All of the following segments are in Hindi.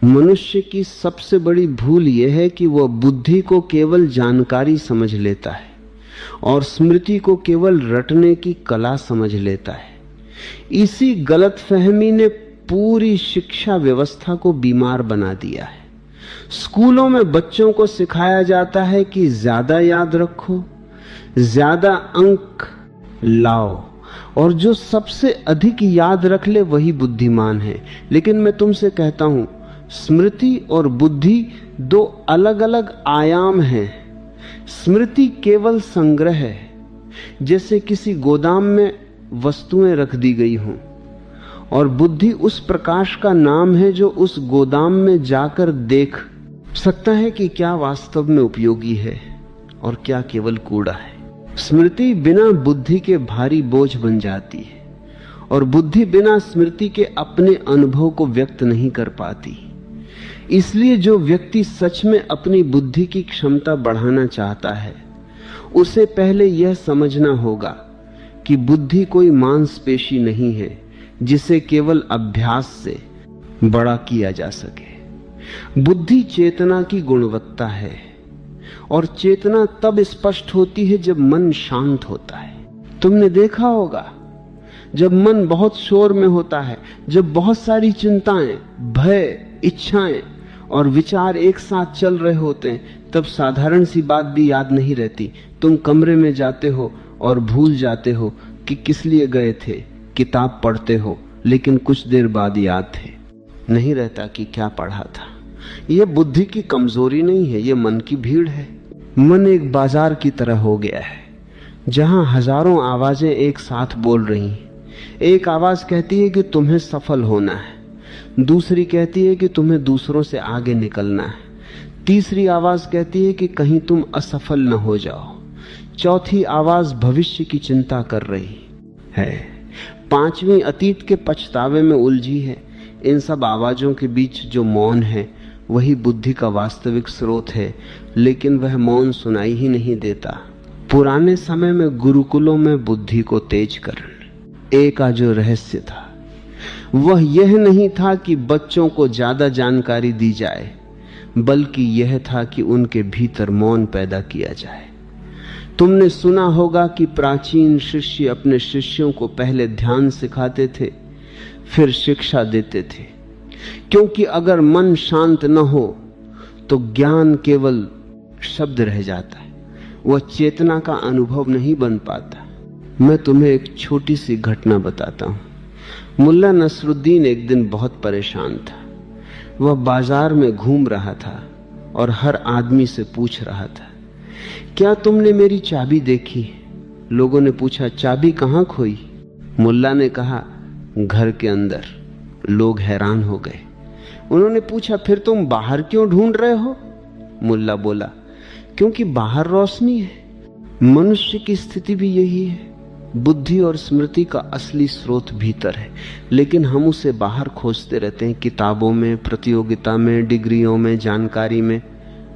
मनुष्य की सबसे बड़ी भूल यह है कि वह बुद्धि को केवल जानकारी समझ लेता है और स्मृति को केवल रटने की कला समझ लेता है। इसी गलतफहमी ने पूरी शिक्षा व्यवस्था को बीमार बना दिया है। स्कूलों में बच्चों को सिखाया जाता है कि ज्यादा याद रखो, ज्यादा अंक लाओ, और जो सबसे अधिक याद रख ले वही बुद्धिमान है। लेकिन मैं तुमसे कहता हूं, स्मृति और बुद्धि दो अलग अलग आयाम हैं। स्मृति केवल संग्रह है, जैसे किसी गोदाम में वस्तुएं रख दी गई हों, और बुद्धि उस प्रकाश का नाम है जो उस गोदाम में जाकर देख सकता है कि क्या वास्तव में उपयोगी है और क्या केवल कूड़ा है। स्मृति बिना बुद्धि के भारी बोझ बन जाती है, और बुद्धि बिना स्मृति के अपने अनुभव को व्यक्त नहीं कर पाती। इसलिए जो व्यक्ति सच में अपनी बुद्धि की क्षमता बढ़ाना चाहता है, उसे पहले यह समझना होगा कि बुद्धि कोई मांसपेशी नहीं है जिसे केवल अभ्यास से बड़ा किया जा सके। बुद्धि चेतना की गुणवत्ता है, और चेतना तब स्पष्ट होती है जब मन शांत होता है। तुमने देखा होगा, जब मन बहुत शोर में होता है, जब बहुत सारी चिंताएं, भय, इच्छाएं और विचार एक साथ चल रहे होते हैं, तब साधारण सी बात भी याद नहीं रहती। तुम कमरे में जाते हो और भूल जाते हो कि किस लिए गए थे। किताब पढ़ते हो, लेकिन कुछ देर बाद याद थे नहीं रहता कि क्या पढ़ा था। यह बुद्धि की कमजोरी नहीं है, यह मन की भीड़ है। मन एक बाजार की तरह हो गया है, जहां हजारों आवाजें एक साथ बोल रही हैं। एक आवाज कहती है कि तुम्हें सफल होना है, दूसरी कहती है कि तुम्हें दूसरों से आगे निकलना है, तीसरी आवाज कहती है कि कहीं तुम असफल न हो जाओ, चौथी आवाज भविष्य की चिंता कर रही है, पांचवी अतीत के पछतावे में उलझी है। इन सब आवाजों के बीच जो मौन है वही बुद्धि का वास्तविक स्रोत है, लेकिन वह मौन सुनाई ही नहीं देता। पुराने समय में गुरुकुलों में बुद्धि को तेज करने का जो रहस्य था, वह यह नहीं था कि बच्चों को ज्यादा जानकारी दी जाए, बल्कि यह था कि उनके भीतर मौन पैदा किया जाए। तुमने सुना होगा कि प्राचीन शिष्य अपने शिष्यों को पहले ध्यान सिखाते थे, फिर शिक्षा देते थे, क्योंकि अगर मन शांत न हो तो ज्ञान केवल शब्द रह जाता है, वह चेतना का अनुभव नहीं बन पाता। मैं तुम्हें एक छोटी सी घटना बताता हूं। मुल्ला नसरुद्दीन एक दिन बहुत परेशान था। वह बाजार में घूम रहा था और हर आदमी से पूछ रहा था, क्या तुमने मेरी चाबी देखी? लोगों ने पूछा, चाबी कहां खोई? मुल्ला ने कहा, घर के अंदर। लोग हैरान हो गए। उन्होंने पूछा, फिर तुम बाहर क्यों ढूंढ रहे हो? मुल्ला बोला, क्योंकि बाहर रोशनी है। मनुष्य की स्थिति भी यही है। बुद्धि और स्मृति का असली स्रोत भीतर है, लेकिन हम उसे बाहर खोजते रहते हैं, किताबों में, प्रतियोगिता में, डिग्रियों में, जानकारी में।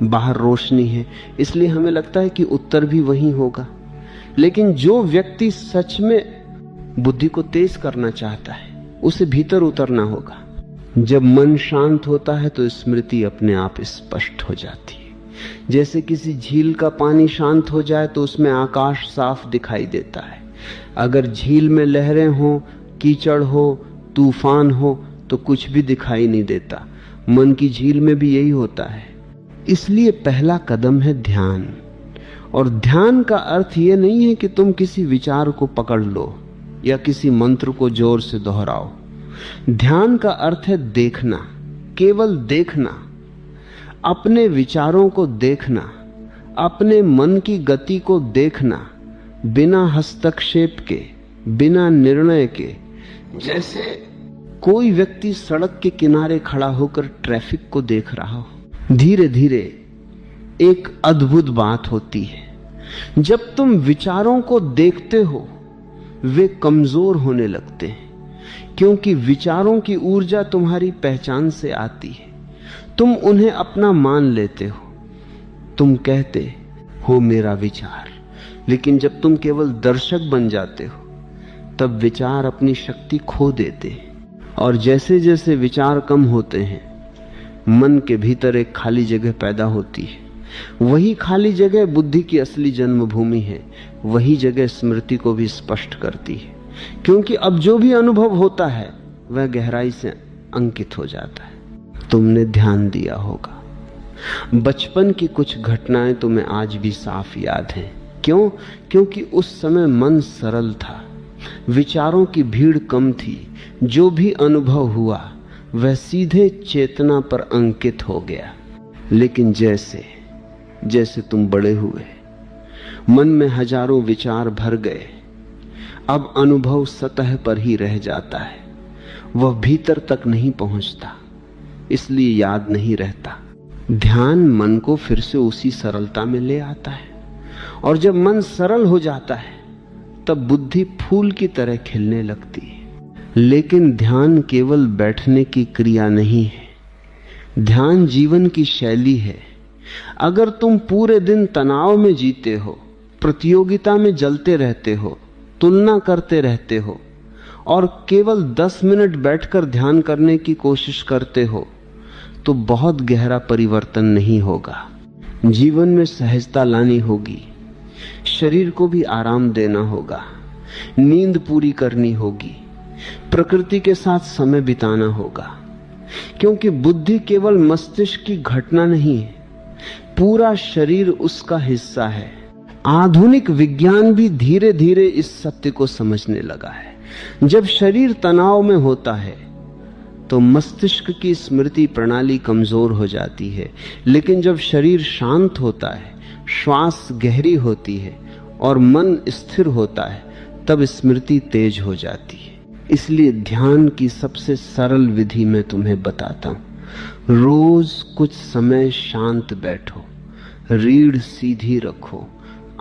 बाहर रोशनी है, इसलिए हमें लगता है कि उत्तर भी वहीं होगा। लेकिन जो व्यक्ति सच में बुद्धि को तेज करना चाहता है, उसे भीतर उतरना होगा। जब मन शांत होता है तो स्मृति अपने आप स्पष्ट हो जाती है। जैसे किसी झील का पानी शांत हो जाए तो उसमें आकाश साफ दिखाई देता है। अगर झील में लहरें हो, कीचड़ हो, तूफान हो, तो कुछ भी दिखाई नहीं देता। मन की झील में भी यही होता है। इसलिए पहला कदम है ध्यान। और ध्यान का अर्थ यह नहीं है कि तुम किसी विचार को पकड़ लो या किसी मंत्र को जोर से दोहराओ। ध्यान का अर्थ है देखना, केवल देखना, अपने विचारों को देखना, अपने मन की गति को देखना, बिना हस्तक्षेप के, बिना निर्णय के। जैसे कोई व्यक्ति सड़क के किनारे खड़ा होकर ट्रैफिक को देख रहा हो। धीरे धीरे एक अद्भुत बात होती है। जब तुम विचारों को देखते हो, वे कमजोर होने लगते हैं, क्योंकि विचारों की ऊर्जा तुम्हारी पहचान से आती है। तुम उन्हें अपना मान लेते हो, तुम कहते हो मेरा विचार। लेकिन जब तुम केवल दर्शक बन जाते हो, तब विचार अपनी शक्ति खो देते हैं। और जैसे जैसे विचार कम होते हैं, मन के भीतर एक खाली जगह पैदा होती है। वही खाली जगह बुद्धि की असली जन्मभूमि है। वही जगह स्मृति को भी स्पष्ट करती है, क्योंकि अब जो भी अनुभव होता है वह गहराई से अंकित हो जाता है। तुमने ध्यान दिया होगा, बचपन की कुछ घटनाएं तुम्हें आज भी साफ याद हैं। क्यों? क्योंकि उस समय मन सरल था, विचारों की भीड़ कम थी। जो भी अनुभव हुआ वह सीधे चेतना पर अंकित हो गया। लेकिन जैसे जैसे तुम बड़े हुए, मन में हजारों विचार भर गए, अब अनुभव सतह पर ही रह जाता है, वह भीतर तक नहीं पहुंचता, इसलिए याद नहीं रहता। ध्यान मन को फिर से उसी सरलता में ले आता है, और जब मन सरल हो जाता है तब बुद्धि फूल की तरह खिलने लगती है। लेकिन ध्यान केवल बैठने की क्रिया नहीं है, ध्यान जीवन की शैली है। अगर तुम पूरे दिन तनाव में जीते हो, प्रतियोगिता में जलते रहते हो, तुलना करते रहते हो और केवल 10 मिनट बैठकर ध्यान करने की कोशिश करते हो, तो बहुत गहरा परिवर्तन नहीं होगा। जीवन में सहजता लानी होगी, शरीर को भी आराम देना होगा, नींद पूरी करनी होगी, प्रकृति के साथ समय बिताना होगा। क्योंकि बुद्धि केवल मस्तिष्क की घटना नहीं है, पूरा शरीर उसका हिस्सा है। आधुनिक विज्ञान भी धीरे धीरे इस सत्य को समझने लगा है। जब शरीर तनाव में होता है तो मस्तिष्क की स्मृति प्रणाली कमजोर हो जाती है, लेकिन जब शरीर शांत होता है, श्वास गहरी होती है और मन स्थिर होता है, तब स्मृति तेज हो जाती है। इसलिए ध्यान की सबसे सरल विधि मैं तुम्हें बताता हूं। रोज कुछ समय शांत बैठो, रीढ़ सीधी रखो,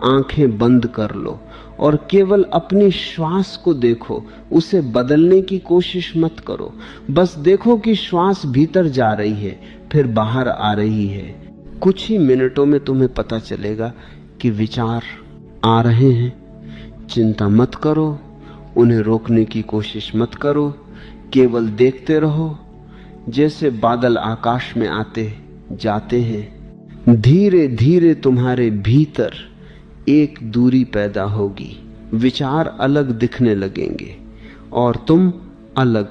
आंखें बंद कर लो और केवल अपनी श्वास को देखो। उसे बदलने की कोशिश मत करो, बस देखो कि श्वास भीतर जा रही है, फिर बाहर आ रही है। कुछ ही मिनटों में तुम्हें पता चलेगा कि विचार आ रहे हैं। चिंता मत करो, उन्हें रोकने की कोशिश मत करो, केवल देखते रहो, जैसे बादल आकाश में आते जाते हैं। धीरे धीरे तुम्हारे भीतर एक दूरी पैदा होगी, विचार अलग दिखने लगेंगे और तुम अलग।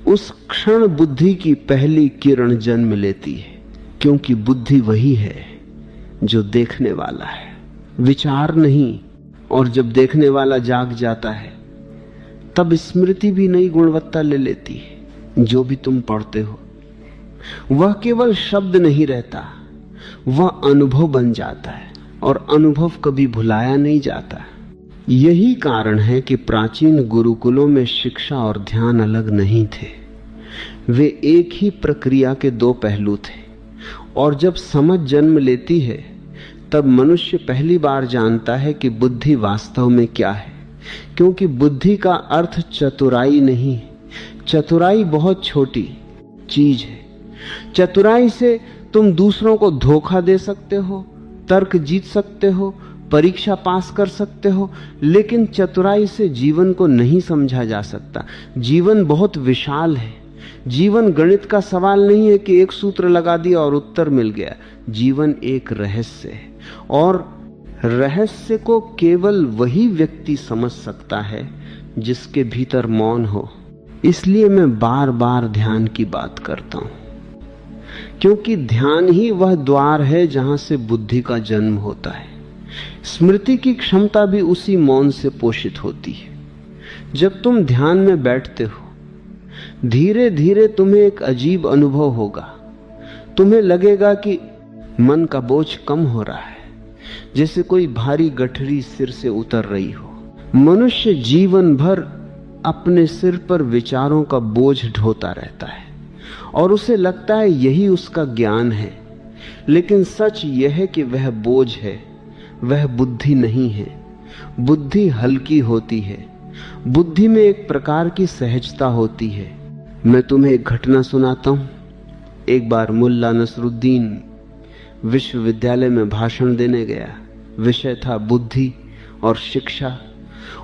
उस क्षण बुद्धि की पहली किरण जन्म लेती है, क्योंकि बुद्धि वही है जो देखने वाला है, विचार नहीं। और जब देखने वाला जाग जाता है तब स्मृति भी नई गुणवत्ता ले लेती है। जो भी तुम पढ़ते हो वह केवल शब्द नहीं रहता, वह अनुभव बन जाता है और अनुभव कभी भुलाया नहीं जाता। यही कारण है कि प्राचीन गुरुकुलों में शिक्षा और ध्यान अलग नहीं थे, वे एक ही प्रक्रिया के दो पहलू थे। और जब समझ जन्म लेती है तब मनुष्य पहली बार जानता है कि बुद्धि वास्तव में क्या है। क्योंकि बुद्धि का अर्थ चतुराई नहीं है, चतुराई बहुत छोटी चीज है। चतुराई से तुम दूसरों को धोखा दे सकते हो, तर्क जीत सकते हो, परीक्षा पास कर सकते हो, लेकिन चतुराई से जीवन को नहीं समझा जा सकता। जीवन बहुत विशाल है। जीवन गणित का सवाल नहीं है कि एक सूत्र लगा दिया और उत्तर मिल गया। जीवन एक रहस्य है और रहस्य को केवल वही व्यक्ति समझ सकता है जिसके भीतर मौन हो। इसलिए मैं बार बार ध्यान की बात करता हूं, क्योंकि ध्यान ही वह द्वार है जहां से बुद्धि का जन्म होता है। स्मृति की क्षमता भी उसी मौन से पोषित होती है। जब तुम ध्यान में बैठते हो, धीरे धीरे तुम्हें एक अजीब अनुभव होगा। तुम्हें लगेगा कि मन का बोझ कम हो रहा है, जैसे कोई भारी गठरी सिर से उतर रही हो। मनुष्य जीवन भर अपने सिर पर विचारों का बोझ ढोता रहता है और उसे लगता है यही उसका ज्ञान है, लेकिन सच यह है कि वह बोझ है, वह बुद्धि नहीं है। बुद्धि हल्की होती है, बुद्धि में एक प्रकार की सहजता होती है। मैं तुम्हें एक घटना सुनाता हूं। एक बार मुल्ला नसरुद्दीन विश्वविद्यालय में भाषण देने गया। विषय था बुद्धि और शिक्षा।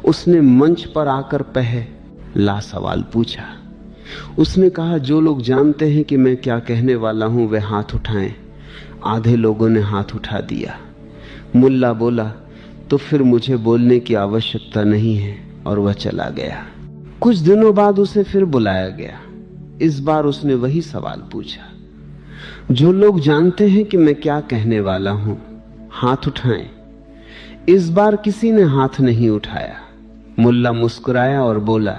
उसने मंच पर आकर पहला सवाल पूछा उसने कहा, जो लोग जानते हैं कि मैं क्या कहने वाला हूं वे हाथ उठाएं। आधे लोगों ने हाथ उठा दिया। मुल्ला बोला, तो फिर मुझे बोलने की आवश्यकता नहीं है, और वह चला गया। कुछ दिनों बाद उसे फिर बुलाया गया। इस बार उसने वही सवाल पूछा, जो लोग जानते हैं कि मैं क्या कहने वाला हूं हाथ उठाएं। इस बार किसी ने हाथ नहीं उठाया। मुल्ला मुस्कुराया और बोला,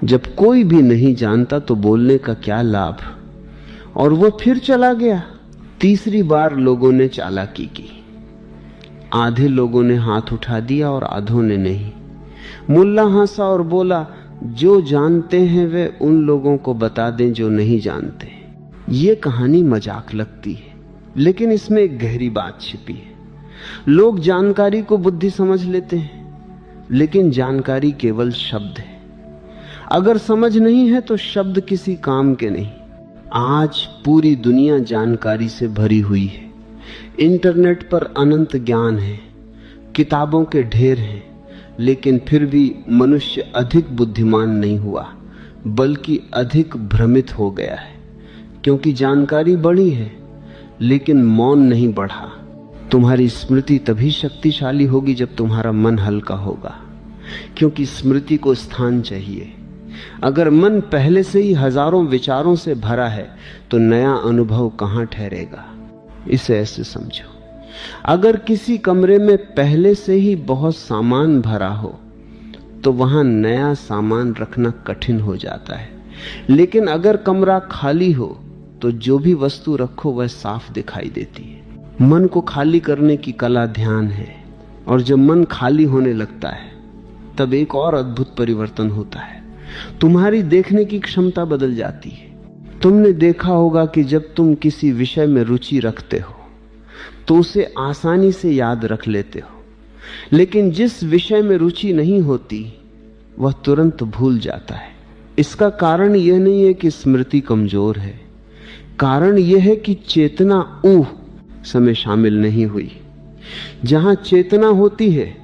जब कोई भी नहीं जानता तो बोलने का क्या लाभ। और वो फिर चला गया। तीसरी बार लोगों ने चालाकी की। आधे लोगों ने हाथ उठा दिया और आधों ने नहीं। मुल्ला हंसा और बोला, जो जानते हैं वे उन लोगों को बता दें जो नहीं जानते। ये कहानी मजाक लगती है, लेकिन इसमें एक गहरी बात छिपी है। लोग जानकारी को बुद्धि समझ लेते हैं, लेकिन जानकारी केवल शब्द है। अगर समझ नहीं है तो शब्द किसी काम के नहीं। आज पूरी दुनिया जानकारी से भरी हुई है। इंटरनेट पर अनंत ज्ञान है, किताबों के ढेर हैं, लेकिन फिर भी मनुष्य अधिक बुद्धिमान नहीं हुआ, बल्कि अधिक भ्रमित हो गया है। क्योंकि जानकारी बढ़ी है, लेकिन मौन नहीं बढ़ा। तुम्हारी स्मृति तभी शक्तिशाली होगी जब तुम्हारा मन हल्का होगा, क्योंकि स्मृति को स्थान चाहिए। अगर मन पहले से ही हजारों विचारों से भरा है तो नया अनुभव कहां ठहरेगा। इसे ऐसे समझो, अगर किसी कमरे में पहले से ही बहुत सामान भरा हो तो वहां नया सामान रखना कठिन हो जाता है। लेकिन अगर कमरा खाली हो तो जो भी वस्तु रखो वह साफ दिखाई देती है। मन को खाली करने की कला ध्यान है, और जब मन खाली होने लगता है तब एक और अद्भुत परिवर्तन होता है। तुम्हारी देखने की क्षमता बदल जाती है। तुमने देखा होगा कि जब तुम किसी विषय में रुचि रखते हो तो उसे आसानी से याद रख लेते हो, लेकिन जिस विषय में रुचि नहीं होती वह तुरंत भूल जाता है। इसका कारण यह नहीं है कि स्मृति कमजोर है, कारण यह है कि चेतना समय शामिल नहीं हुई। जहां चेतना होती है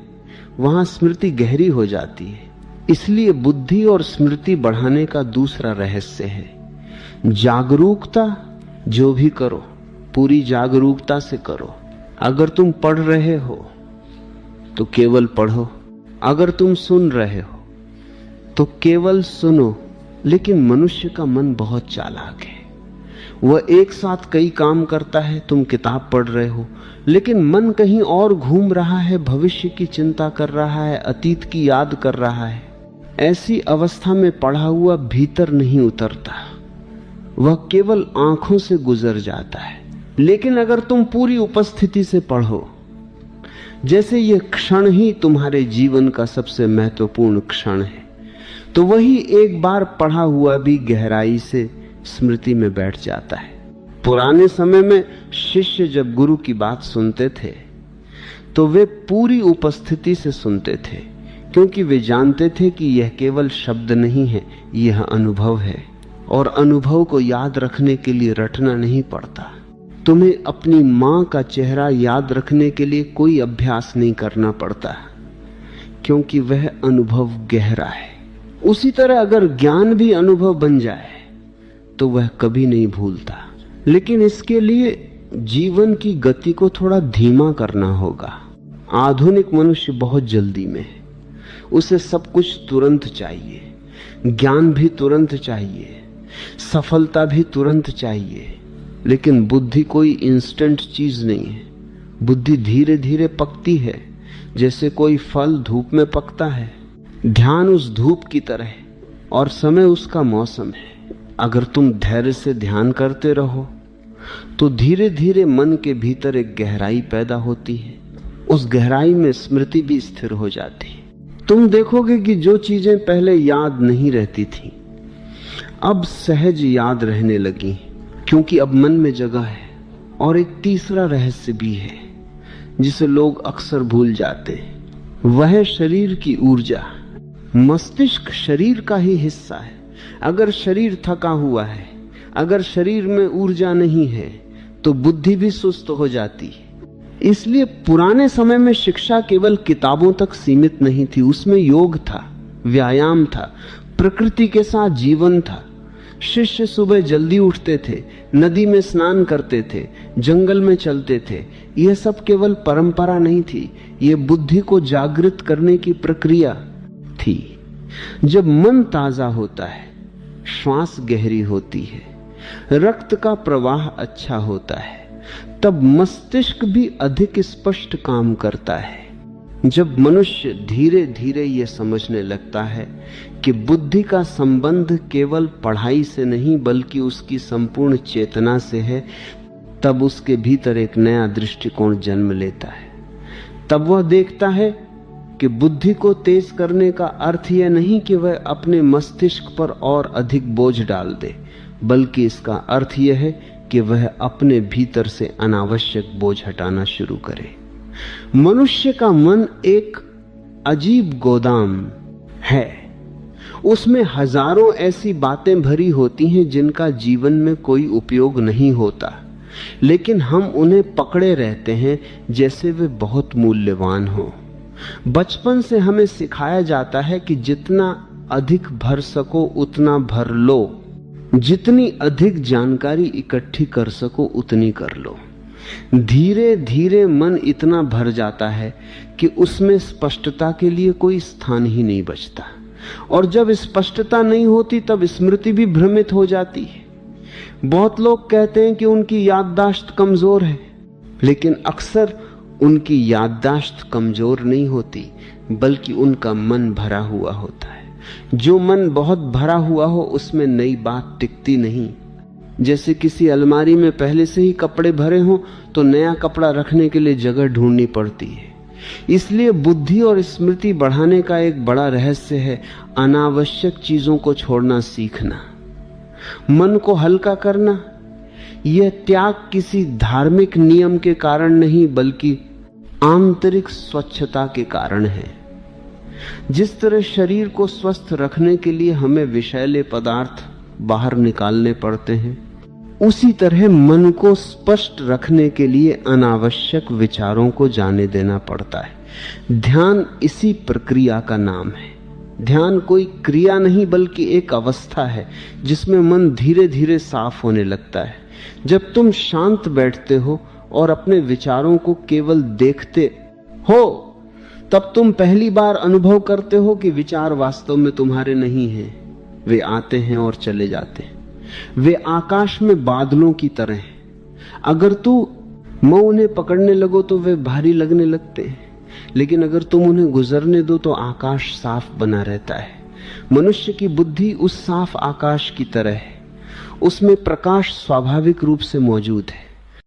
वहां स्मृति गहरी हो जाती है। इसलिए बुद्धि और स्मृति बढ़ाने का दूसरा रहस्य है जागरूकता। जो भी करो पूरी जागरूकता से करो। अगर तुम पढ़ रहे हो तो केवल पढ़ो, अगर तुम सुन रहे हो तो केवल सुनो। लेकिन मनुष्य का मन बहुत चालाक है, वह एक साथ कई काम करता है। तुम किताब पढ़ रहे हो लेकिन मन कहीं और घूम रहा है, भविष्य की चिंता कर रहा है, अतीत की याद कर रहा है। ऐसी अवस्था में पढ़ा हुआ भीतर नहीं उतरता, वह केवल आंखों से गुजर जाता है। लेकिन अगर तुम पूरी उपस्थिति से पढ़ो, जैसे यह क्षण ही तुम्हारे जीवन का सबसे महत्वपूर्ण क्षण है, तो वही एक बार पढ़ा हुआ भी गहराई से स्मृति में बैठ जाता है। पुराने समय में शिष्य जब गुरु की बात सुनते थे तो वे पूरी उपस्थिति से सुनते थे, क्योंकि वे जानते थे कि यह केवल शब्द नहीं है, यह अनुभव है। और अनुभव को याद रखने के लिए रटना नहीं पड़ता। तुम्हें अपनी मां का चेहरा याद रखने के लिए कोई अभ्यास नहीं करना पड़ता, क्योंकि वह अनुभव गहरा है। उसी तरह अगर ज्ञान भी अनुभव बन जाए तो वह कभी नहीं भूलता। लेकिन इसके लिए जीवन की गति को थोड़ा धीमा करना होगा। आधुनिक मनुष्य बहुत जल्दी में है, उसे सब कुछ तुरंत चाहिए, ज्ञान भी तुरंत चाहिए, सफलता भी तुरंत चाहिए। लेकिन बुद्धि कोई इंस्टेंट चीज नहीं है। बुद्धि धीरे धीरे पकती है, जैसे कोई फल धूप में पकता है। ध्यान उस धूप की तरह है और समय उसका मौसम है। अगर तुम धैर्य से ध्यान करते रहो तो धीरे धीरे मन के भीतर एक गहराई पैदा होती है। उस गहराई में स्मृति भी स्थिर हो जाती है। तुम देखोगे कि जो चीजें पहले याद नहीं रहती थी अब सहज याद रहने लगी, क्योंकि अब मन में जगह है। और एक तीसरा रहस्य भी है जिसे लोग अक्सर भूल जाते हैं, वह शरीर की ऊर्जा। मस्तिष्क शरीर का ही हिस्सा है। अगर शरीर थका हुआ है, अगर शरीर में ऊर्जा नहीं है तो बुद्धि भी सुस्त हो जाती है। इसलिए पुराने समय में शिक्षा केवल किताबों तक सीमित नहीं थी, उसमें योग था, व्यायाम था, प्रकृति के साथ जीवन था। शिष्य सुबह जल्दी उठते थे, नदी में स्नान करते थे, जंगल में चलते थे। यह सब केवल परंपरा नहीं थी, यह बुद्धि को जागृत करने की प्रक्रिया थी। जब मन ताजा होता है, श्वास गहरी होती है, रक्त का प्रवाह अच्छा होता है, तब मस्तिष्क भी अधिक स्पष्ट काम करता है। जब मनुष्य धीरे धीरे यह समझने लगता है कि बुद्धि का संबंध केवल पढ़ाई से नहीं बल्कि उसकी संपूर्ण चेतना से है, तब उसके भीतर एक नया दृष्टिकोण जन्म लेता है। तब वह देखता है कि बुद्धि को तेज करने का अर्थ यह नहीं कि वह अपने मस्तिष्क पर और अधिक बोझ डाल दे, बल्कि इसका अर्थ यह है कि वह अपने भीतर से अनावश्यक बोझ हटाना शुरू करे। मनुष्य का मन एक अजीब गोदाम है। उसमें हजारों ऐसी बातें भरी होती हैं जिनका जीवन में कोई उपयोग नहीं होता, लेकिन हम उन्हें पकड़े रहते हैं जैसे वे बहुत मूल्यवान हो। बचपन से हमें सिखाया जाता है कि जितना अधिक भर सको उतना भर लो, जितनी अधिक जानकारी इकट्ठी कर सको उतनी कर लो। धीरे धीरे मन इतना भर जाता है कि उसमें स्पष्टता के लिए कोई स्थान ही नहीं बचता, और जब स्पष्टता नहीं होती तब स्मृति भी भ्रमित हो जाती है। बहुत लोग कहते हैं कि उनकी याददाश्त कमजोर है, लेकिन अक्सर उनकी याददाश्त कमजोर नहीं होती, बल्कि उनका मन भरा हुआ होता है। जो मन बहुत भरा हुआ हो उसमें नई बात टिकती नहीं। जैसे किसी अलमारी में पहले से ही कपड़े भरे हों तो नया कपड़ा रखने के लिए जगह ढूंढनी पड़ती है। इसलिए बुद्धि और स्मृति बढ़ाने का एक बड़ा रहस्य है अनावश्यक चीजों को छोड़ना सीखना, मन को हल्का करना। यह त्याग किसी धार्मिक नियम के कारण नहीं बल्कि आंतरिक स्वच्छता के कारण है। जिस तरह शरीर को स्वस्थ रखने के लिए हमें विषैले पदार्थ बाहर निकालने पड़ते हैं, उसी तरह मन को स्पष्ट रखने के लिए अनावश्यक विचारों को जाने देना पड़ता है। ध्यान इसी प्रक्रिया का नाम है। ध्यान कोई क्रिया नहीं बल्कि एक अवस्था है जिसमें मन धीरे धीरे साफ होने लगता है। जब तुम शांत बैठते हो और अपने विचारों को केवल देखते हो, तब तुम पहली बार अनुभव करते हो कि विचार वास्तव में तुम्हारे नहीं हैं। वे आते हैं और चले जाते हैं। वे आकाश में बादलों की तरह हैं। अगर तुम उन्हें पकड़ने लगो तो वे भारी लगने लगते हैं, लेकिन अगर तुम उन्हें गुजरने दो तो आकाश साफ बना रहता है। मनुष्य की बुद्धि उस साफ आकाश की तरह है। उसमें प्रकाश स्वाभाविक रूप से मौजूद है।